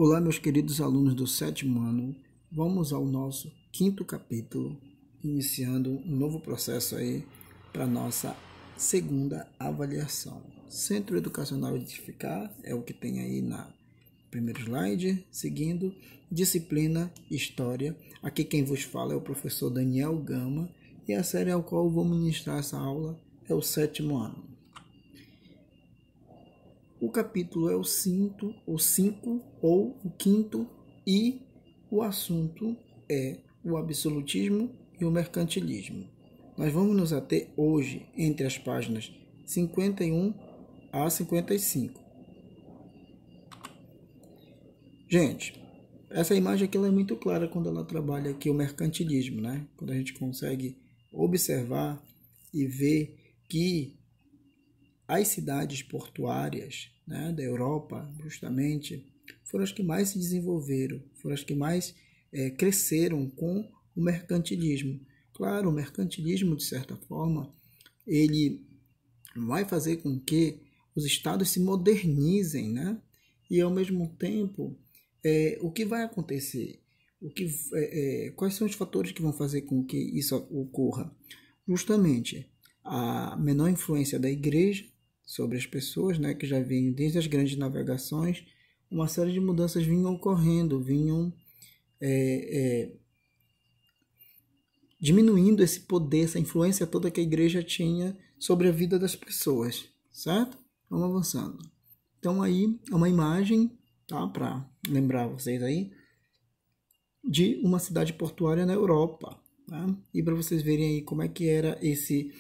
Olá, meus queridos alunos do sétimo ano, vamos ao nosso quinto capítulo, iniciando um novo processo aí para nossa segunda avaliação. Centro Educacional Edificar é o que tem aí na primeiro slide, seguindo, disciplina História. Aqui quem vos fala é o professor Daniel Gama e a série ao qual vou ministrar essa aula é o sétimo ano. O capítulo é o 5 ou o quinto e o assunto é o absolutismo e o mercantilismo. Nós vamos nos ater hoje entre as páginas 51 a 55. Gente, essa imagem aqui ela é muito clara quando ela trabalha aqui o mercantilismo, né? Quando a gente consegue observar e ver que as cidades portuárias, né, da Europa, justamente, foram as que mais se desenvolveram, foram as que mais cresceram com o mercantilismo. Claro, o mercantilismo, de certa forma, ele vai fazer com que os estados se modernizem, né? E, ao mesmo tempo, o que vai acontecer? Quais são os fatores que vão fazer com que isso ocorra? Justamente a menor influência da igreja sobre as pessoas, né, que já vinham desde as grandes navegações, uma série de mudanças vinham ocorrendo, vinham diminuindo esse poder, essa influência toda que a igreja tinha sobre a vida das pessoas, certo? Vamos avançando. Então aí é uma imagem, tá, para lembrar vocês aí, de uma cidade portuária na Europa, tá? E para vocês verem aí como é que era esse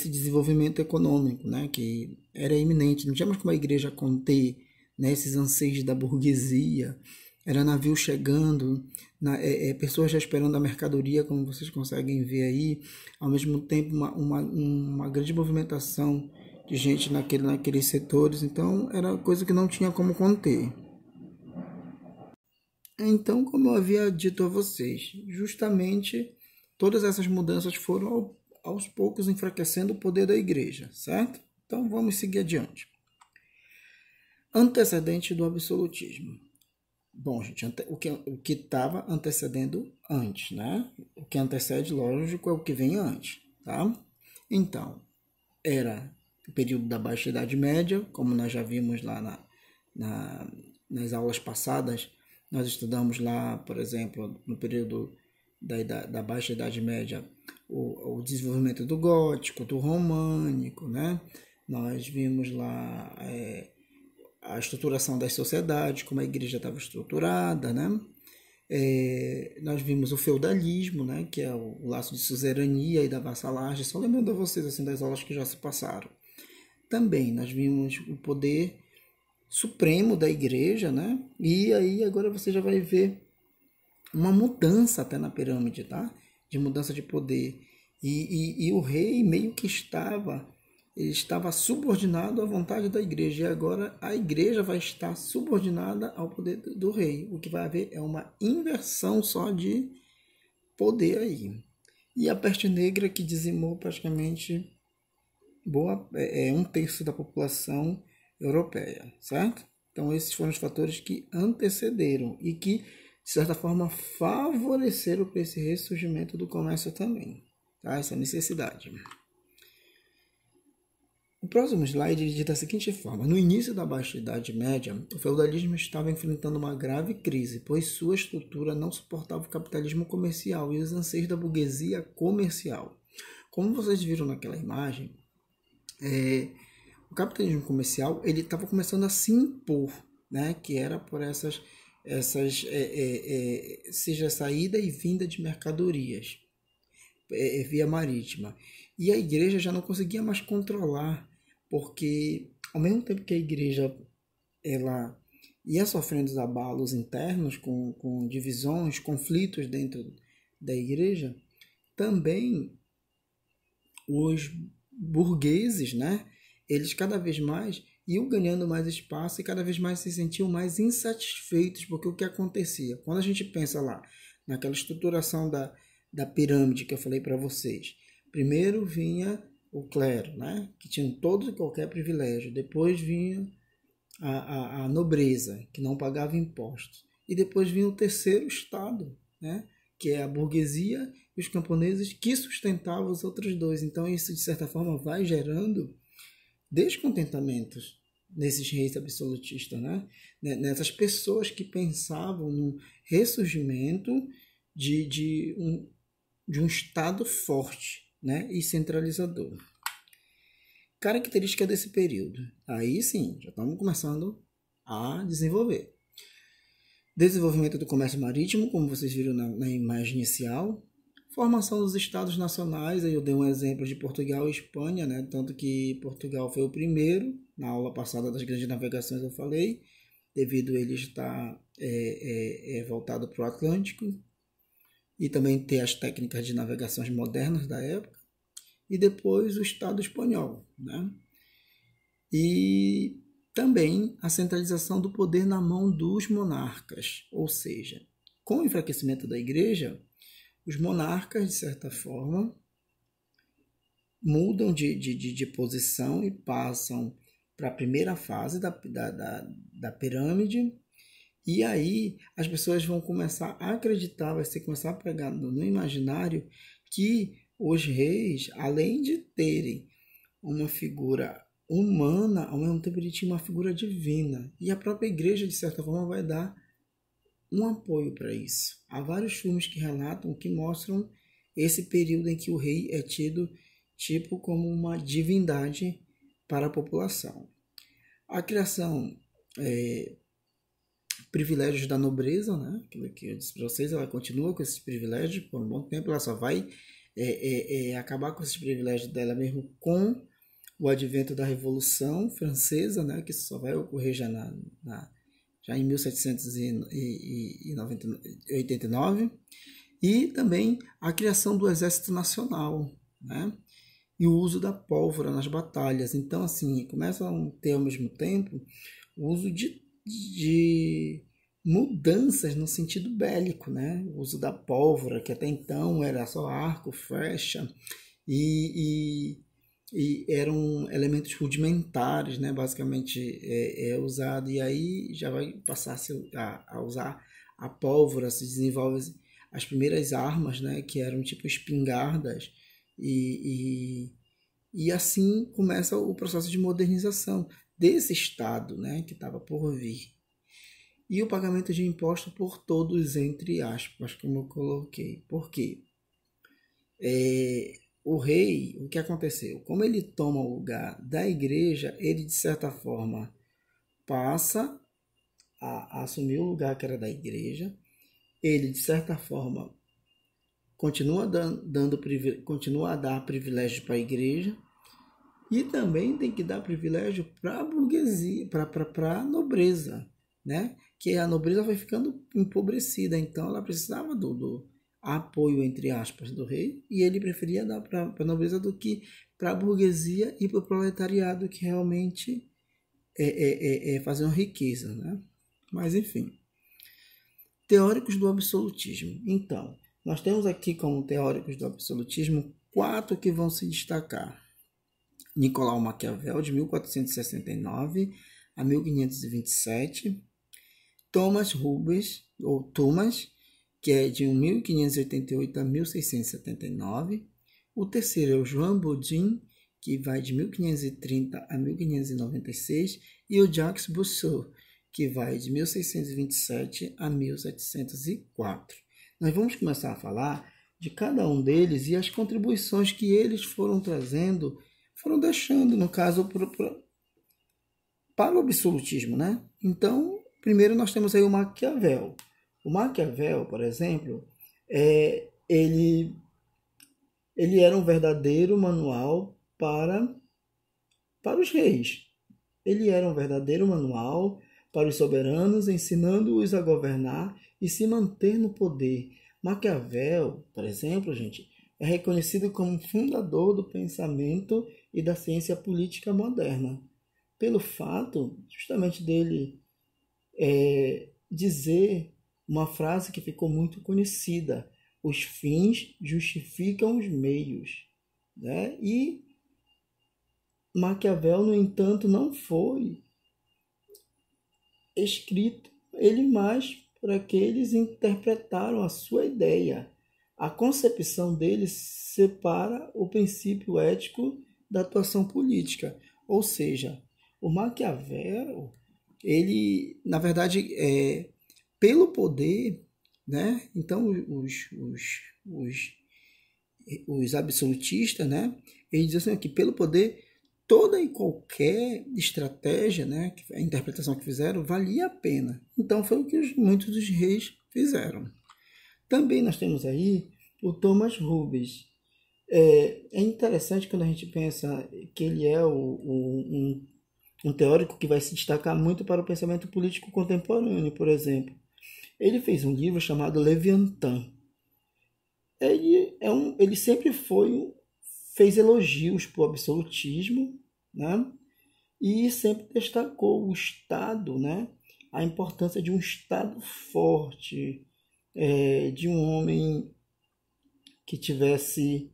desenvolvimento econômico, né, que era iminente. Não tínhamos como a igreja conter, né, esses anseios da burguesia. Era navio chegando, pessoas já esperando a mercadoria, como vocês conseguem ver aí. Ao mesmo tempo, uma grande movimentação de gente naqueles setores. Então, era coisa que não tinha como conter. Então, como eu havia dito a vocês, justamente todas essas mudanças foram aos poucos enfraquecendo o poder da igreja, certo? Então vamos seguir adiante. Antecedente do absolutismo. Bom, gente, o que estava antecedendo antes, né? O que antecede, lógico, é o que vem antes, tá? Então, era o período da Baixa Idade Média, como nós já vimos lá nas aulas passadas. Nós estudamos lá, por exemplo, no período da Baixa Idade Média, o desenvolvimento do gótico, do românico, né? Nós vimos lá a estruturação das sociedades, como a igreja estava estruturada, né? Nós vimos o feudalismo, né? Que é o laço de suzerania e da vassalagem, só lembrando a vocês assim, das aulas que já se passaram. Também nós vimos o poder supremo da igreja, né? E aí agora você já vai ver uma mudança até na pirâmide, tá? De mudança de poder. E o rei meio que estava subordinado à vontade da igreja. E agora a igreja vai estar subordinada ao poder do rei. O que vai haver é uma inversão só de poder aí. E a peste negra que dizimou praticamente um terço da população europeia, certo? Então esses foram os fatores que antecederam e que, de certa forma, favoreceram para esse ressurgimento do comércio também, tá? Essa necessidade. O próximo slide diz da seguinte forma: no início da Baixa Idade Média, o feudalismo estava enfrentando uma grave crise, pois sua estrutura não suportava o capitalismo comercial e os anseios da burguesia comercial. Como vocês viram naquela imagem, o capitalismo comercial ele estava começando a se impor, né? Que era por seja saída e vinda de mercadorias via marítima. E a igreja já não conseguia mais controlar, porque ao mesmo tempo que a igreja ela ia sofrendo os abalos internos com divisões, conflitos dentro da igreja, também os burgueses, né, eles cada vez mais iam ganhando mais espaço e cada vez mais se sentiam mais insatisfeitos, porque o que acontecia? Quando a gente pensa lá naquela estruturação da pirâmide que eu falei para vocês, primeiro vinha o clero, né, que tinha todo e qualquer privilégio, depois vinha a nobreza, que não pagava impostos. E depois vinha o terceiro estado, né? Que é a burguesia e os camponeses, que sustentavam os outros dois. Então isso, de certa forma, vai gerando descontentamentos nesses reis absolutistas, né? Nessas pessoas que pensavam no ressurgimento de um Estado forte, né? E centralizador. Característica desse período. Aí sim, já estamos começando a desenvolver. Desenvolvimento do comércio marítimo, como vocês viram na imagem inicial. Formação dos estados nacionais, aí eu dei um exemplo de Portugal e Espanha, né? Tanto que Portugal foi o primeiro, na aula passada das grandes navegações eu falei, devido a ele estar voltado para o Atlântico e também ter as técnicas de navegações modernas da época, e depois o Estado espanhol, né? E também a centralização do poder na mão dos monarcas, ou seja, com o enfraquecimento da igreja, os monarcas, de certa forma, mudam de posição e passam para a primeira fase da pirâmide, e aí as pessoas vão começar a acreditar, vai ser começar a pegar no imaginário que os reis, além de terem uma figura humana, ao mesmo tempo ele tinha uma figura divina, e a própria igreja, de certa forma, vai dar um apoio para isso. Há vários filmes que relatam, que mostram esse período em que o rei é tido tipo como uma divindade para a população. A criação, privilégios da nobreza, né? Aquilo que eu disse para vocês, ela continua com esses privilégios por um bom tempo, ela só vai acabar com esses privilégios dela mesmo com o advento da Revolução Francesa, né? Que só vai ocorrer já já em 1789, e também a criação do Exército Nacional, né? E o uso da pólvora nas batalhas. Então, assim, começa a ter ao mesmo tempo o uso de mudanças no sentido bélico, né? O uso da pólvora, que até então era só arco, flecha, e eram elementos rudimentares, né? Basicamente usado, e aí já vai passar a usar a pólvora, se desenvolve as primeiras armas, né? Que eram tipo espingardas, e assim começa o processo de modernização desse Estado, né? Que estava por vir. E o pagamento de imposto por todos, entre aspas, como eu coloquei. Por quê? O rei, o que aconteceu? Como ele toma o lugar da igreja, ele de certa forma passa a assumir o lugar que era da igreja. Ele de certa forma continua continua a dar privilégios para a igreja, e também tem que dar privilégio para a burguesia, para a nobreza, né? Que a nobreza vai ficando empobrecida, então ela precisava do apoio, entre aspas, do rei, e ele preferia dar para a nobreza do que para a burguesia e para o proletariado, que realmente faziam riqueza, né? Mas enfim. Teóricos do absolutismo. Então, nós temos aqui como teóricos do absolutismo 4 que vão se destacar. Nicolau Maquiavel, de 1469 a 1527. Thomas Hobbes, ou Thomas, que é de 1588 a 1679. O terceiro é o João Bodin, que vai de 1530 a 1596. E o Jacques Rousseau, que vai de 1627 a 1704. Nós vamos começar a falar de cada um deles e as contribuições que eles foram trazendo, foram deixando, no caso, para o absolutismo, né? Então, primeiro nós temos aí o Maquiavel. O Maquiavel, por exemplo, ele era um verdadeiro manual para os reis. Ele era um verdadeiro manual para os soberanos, ensinando-os a governar e se manter no poder. Maquiavel, por exemplo, gente, é reconhecido como fundador do pensamento e da ciência política moderna, pelo fato justamente dele dizer uma frase que ficou muito conhecida: os fins justificam os meios, né? E Maquiavel, no entanto, não foi escrito ele mais para que eles interpretaram a sua ideia. A concepção deles separa o princípio ético da atuação política. Ou seja, o Maquiavel, ele, na verdade, pelo poder, né? Então, os absolutistas, né? Eles dizem assim, que pelo poder, toda e qualquer estratégia, né? A interpretação que fizeram, valia a pena. Então, foi o que muitos dos reis fizeram. Também nós temos aí o Thomas Hobbes. É interessante quando a gente pensa que ele é um teórico que vai se destacar muito para o pensamento político contemporâneo, por exemplo. Ele fez um livro chamado Leviatã. Ele sempre fez elogios para o absolutismo, né? E sempre destacou o Estado, né? A importância de um Estado forte, de um homem que tivesse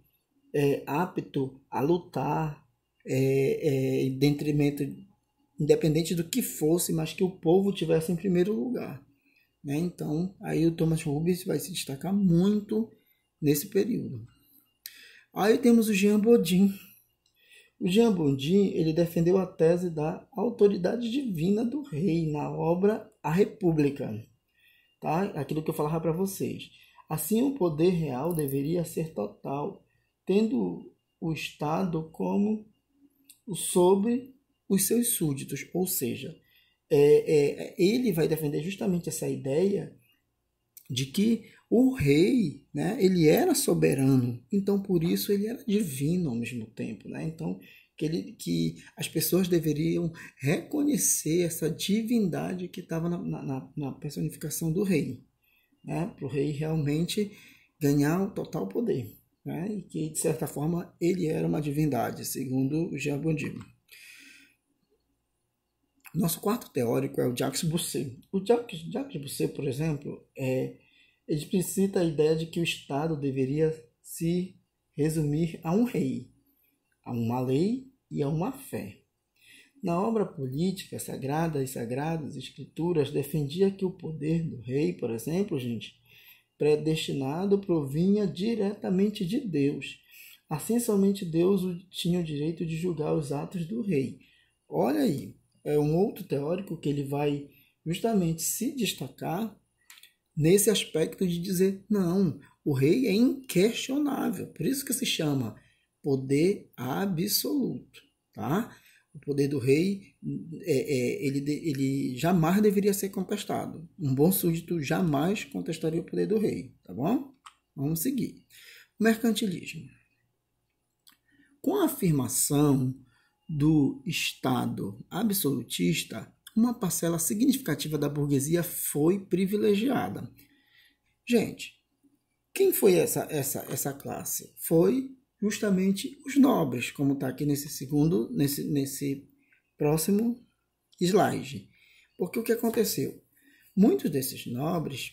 apto a lutar em detrimento, independente do que fosse, mas que o povo tivesse em primeiro lugar, né? Então, aí o Thomas Hobbes vai se destacar muito nesse período. Aí temos o Jean Bodin. O Jean Bodin, ele defendeu a tese da autoridade divina do rei na obra A República, tá? Aquilo que eu falava para vocês. Assim, o poder real deveria ser total, tendo o Estado como sobre os seus súditos, ou seja, ele vai defender justamente essa ideia de que o rei, né, ele era soberano, então por isso ele era divino ao mesmo tempo, né? Então que as pessoas deveriam reconhecer essa divindade que estava na personificação do rei, né? Para o rei realmente ganhar o total poder, né? E que de certa forma ele era uma divindade, segundo Jean Bodin. Nosso quarto teórico é o Jacques Bousset. O Jacques Bousset, por exemplo, ele explicita a ideia de que o Estado deveria se resumir a um rei, a uma lei e a uma fé. Na obra política Sagrada e Sagradas Escrituras, defendia que o poder do rei, por exemplo, predestinado, provinha diretamente de Deus. Assim, somente Deus tinha o direito de julgar os atos do rei. Olha aí, é um outro teórico que ele vai justamente se destacar nesse aspecto de dizer, não, o rei é inquestionável, por isso que se chama poder absoluto, tá? O poder do rei, ele jamais deveria ser contestado. Um bom súdito jamais contestaria o poder do rei, tá bom? Vamos seguir. Mercantilismo. Com a afirmação do Estado absolutista, uma parcela significativa da burguesia foi privilegiada. Gente, quem foi essa classe? Foi justamente os nobres, como está aqui nesse próximo slide. Porque o que aconteceu? Muitos desses nobres,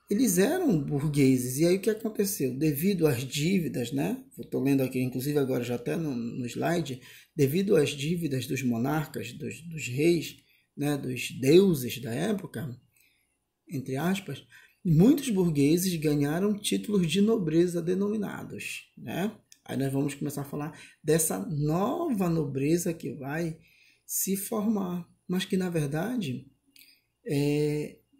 eles eram burgueses, e aí o que aconteceu? Devido às dívidas, né? Estou lendo aqui, inclusive agora já até no slide, devido às dívidas dos monarcas, dos reis, né? Dos deuses da época, entre aspas, muitos burgueses ganharam títulos de nobreza denominados, né? Aí nós vamos começar a falar dessa nova nobreza que vai se formar, mas que na verdade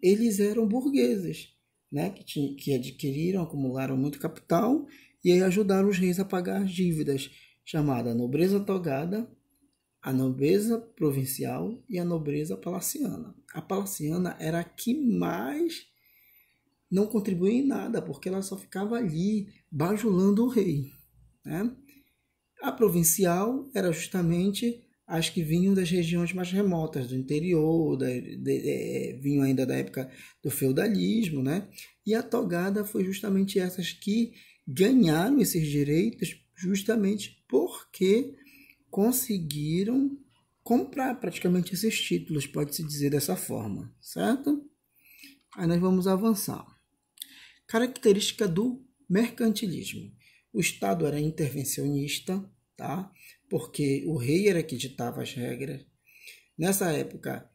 eles eram burgueses, né? Que adquiriram, acumularam muito capital e aí ajudaram os reis a pagar as dívidas, chamada nobreza togada, a nobreza provincial e a nobreza palaciana. A palaciana era a que mais não contribuía em nada, porque ela só ficava ali bajulando o rei, né? A provincial era justamente as que vinham das regiões mais remotas, do interior, vinham ainda da época do feudalismo, né? E a togada foi justamente essas que ganharam esses direitos justamente porque conseguiram comprar praticamente esses títulos, pode-se dizer dessa forma, certo? Aí nós vamos avançar. Característica do mercantilismo. O Estado era intervencionista, tá? Porque o rei era que ditava as regras. Nessa época,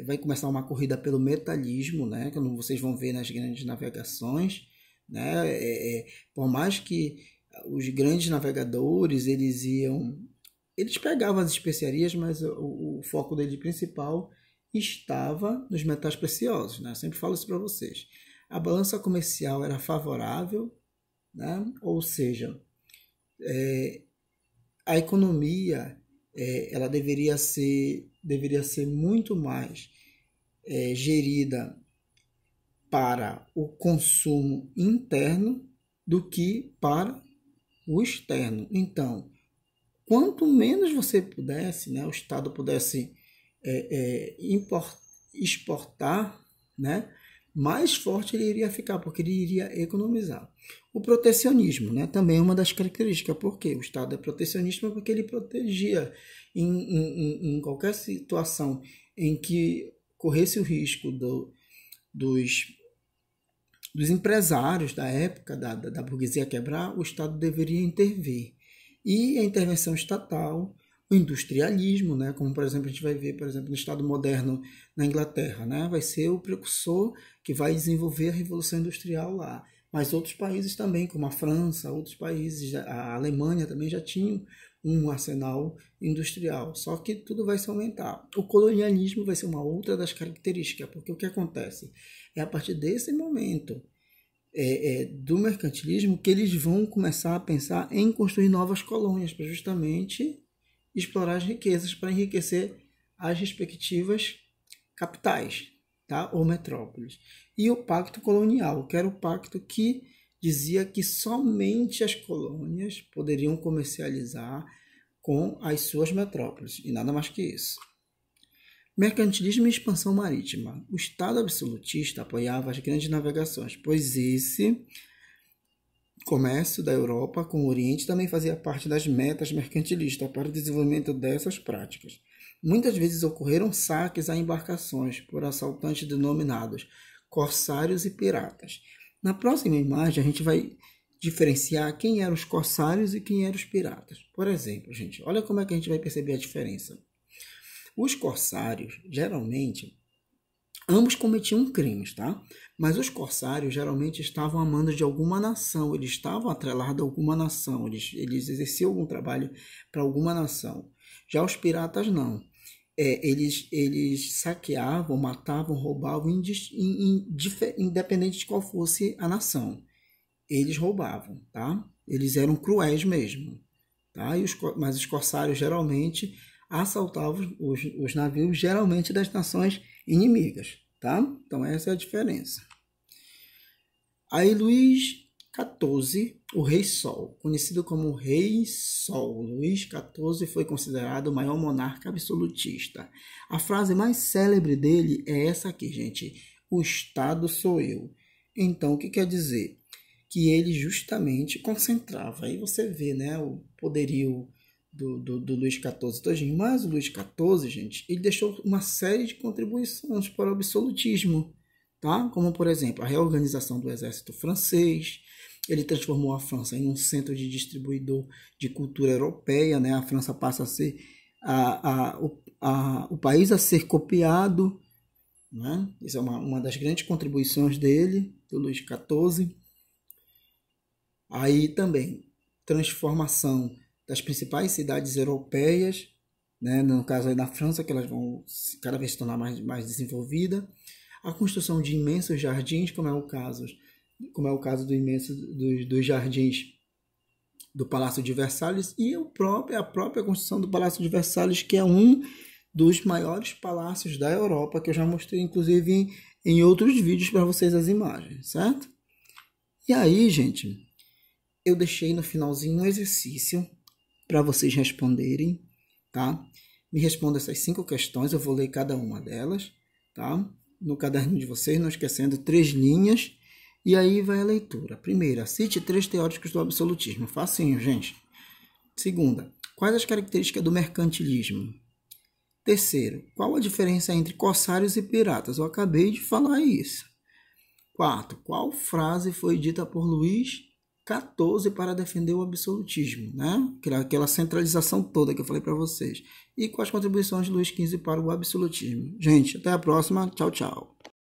vai começar uma corrida pelo metalismo, né? Como vocês vão ver nas grandes navegações, né? Por mais que os grandes navegadores eles pegavam as especiarias, mas o foco dele principal estava nos metais preciosos, né? Eu sempre falo isso para vocês. A balança comercial era favorável, né? Ou seja, a economia ela deveria ser muito mais gerida para o consumo interno do que para o externo. Então, quanto menos você pudesse, né, o Estado pudesse exportar, né, mais forte ele iria ficar, porque ele iria economizar. O protecionismo, né, também é uma das características. Por quê? O Estado é protecionista porque ele protegia em qualquer situação em que corresse o risco dos empresários da época, da burguesia quebrar, o Estado deveria intervir. E a intervenção estatal, o industrialismo, né, como por exemplo a gente vai ver, por exemplo, no Estado moderno na Inglaterra, né, vai ser o precursor que vai desenvolver a Revolução Industrial lá. Mas outros países também, como a França, outros países, a Alemanha também já tinham um arsenal industrial, só que tudo vai se aumentar. O colonialismo vai ser uma outra das características, porque o que acontece? É a partir desse momento do mercantilismo que eles vão começar a pensar em construir novas colônias para justamente explorar as riquezas, para enriquecer as respectivas capitais, tá? Ou metrópoles. E o pacto colonial, que era o pacto que dizia que somente as colônias poderiam comercializar com as suas metrópoles, e nada mais que isso. Mercantilismo e expansão marítima. O Estado absolutista apoiava as grandes navegações, pois esse comércio da Europa com o Oriente também fazia parte das metas mercantilistas para o desenvolvimento dessas práticas. Muitas vezes ocorreram saques a embarcações por assaltantes denominados corsários e piratas. Na próxima imagem a gente vai diferenciar quem eram os corsários e quem eram os piratas. Por exemplo, gente, olha como é que a gente vai perceber a diferença. Os corsários, geralmente, ambos cometiam crimes, tá? Mas os corsários geralmente estavam a mando de alguma nação, eles estavam atrelados a alguma nação, eles exerciam algum trabalho para alguma nação. Já os piratas não. Eles saqueavam, matavam, roubavam, independente de qual fosse a nação. Eles roubavam, tá? Eles eram cruéis mesmo, tá? Mas os corsários geralmente assaltavam os navios, geralmente das nações inimigas, tá? Então essa é a diferença. Aí Luís XIV, o Rei Sol, conhecido como Rei Sol, Luís XIV foi considerado o maior monarca absolutista. A frase mais célebre dele é essa aqui, gente: o Estado sou eu. Então, o que quer dizer? Que ele justamente concentrava, aí você vê, né, o poderio do Luís XIV todinho. Mas o Luís XIV, gente, ele deixou uma série de contribuições para o absolutismo, tá? Como, por exemplo, a reorganização do exército francês. Ele transformou a França em um centro de distribuidor de cultura europeia, né? A França passa a ser o país a ser copiado, né? Isso é uma das grandes contribuições dele, do Luís XIV. Aí também, transformação das principais cidades europeias, né? No caso aí da França, que elas vão cada vez se tornar mais desenvolvidas. A construção de imensos jardins, como é o caso dos jardins do Palácio de Versalhes, e a própria construção do Palácio de Versalhes, que é um dos maiores palácios da Europa, que eu já mostrei inclusive em outros vídeos para vocês as imagens, certo? E aí, gente, eu deixei no finalzinho um exercício para vocês responderem, tá? Me respondam essas 5 questões, eu vou ler cada uma delas, tá? No caderno de vocês, não esquecendo 3 linhas, e aí vai a leitura. Primeira, cite 3 teóricos do absolutismo. Facinho, gente. Segunda, quais as características do mercantilismo? Terceiro, qual a diferença entre corsários e piratas? Eu acabei de falar isso. Quarto, qual frase foi dita por Luís 14 para defender o absolutismo, né? Aquela centralização toda que eu falei para vocês. E com as contribuições de Luís XV para o absolutismo. Gente, até a próxima. Tchau, tchau.